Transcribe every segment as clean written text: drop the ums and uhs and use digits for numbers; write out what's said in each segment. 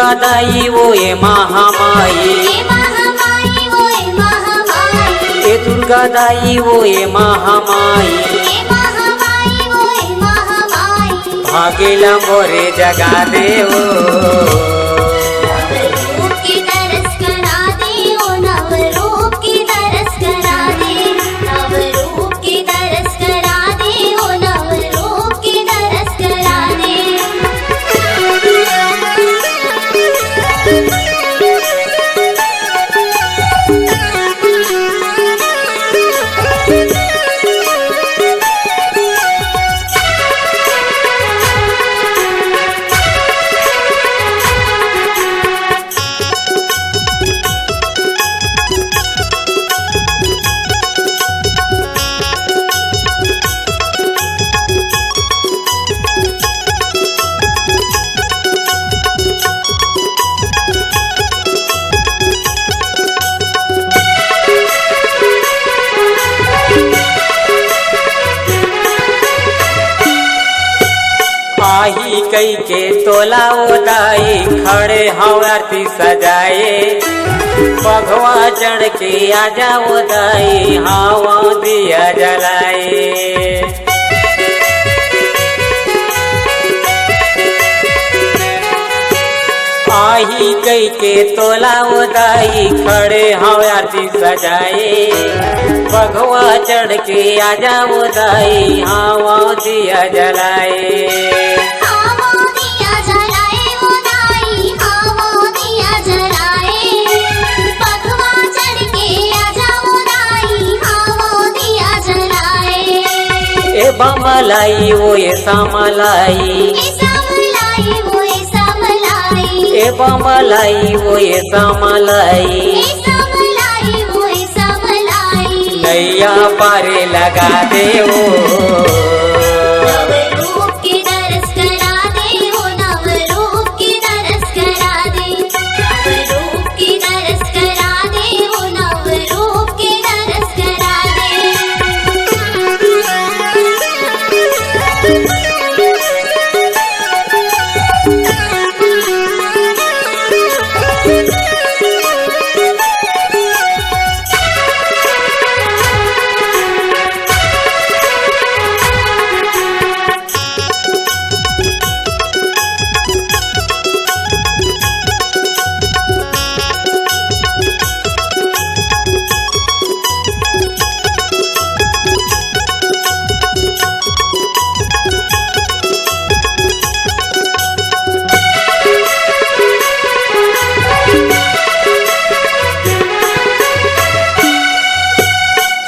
दुर्गा दाई वो ये महामाई, ये दुर्गा दाई वो ये महामाई, भागेला मोरे जगा दे वो। आही कई के तोला उदाई खड़े हव आरती सजाए, बघवा चढ़ के आजा उदाई हवा दिया जलाए। आही कई के तोला उदाई खड़े हव आरती सजाए, बघवा चढ़ के आजा उदाई हवा दिया जलाए। ए बमलाई वो ये सामलाई, ए बमलाई वो ये सामलाई, नैया पारे लगा दे वो।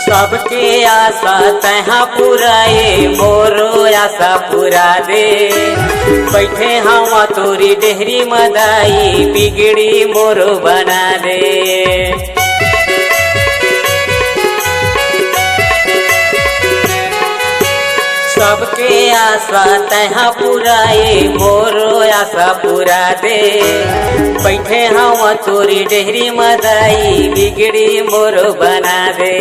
सबके आशा तहा पुराए मोरो आशा पुरा दे, बैठे हवा तोरी डेहरी मदाई बिगड़ी मोरो बना दे। सबके आशा तहा पुराए मोरो आशा पुरा दे, बैठे हवा तोरी डेहरी मदाई बिगड़ी मोरो बना दे।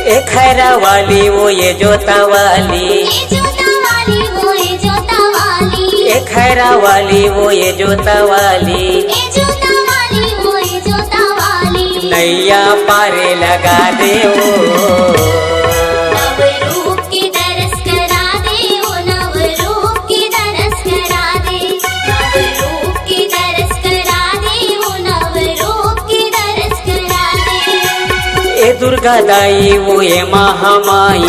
ए खैरा वाली वो ये जोता वाली, ए खैरा वाली वो ये जोता वाली, नैया पारे लगा दे वो। ए दुर्गा दाई वो ये महामाई,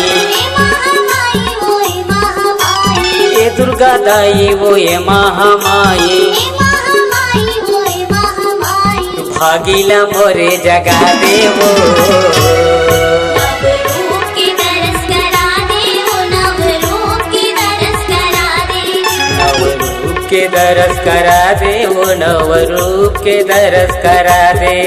ए दुर्गा दाई वो ये महामाई, भागीला मोरे जगा दे वो। के दरस करा दे वो, नवरूप के दरस करा दे।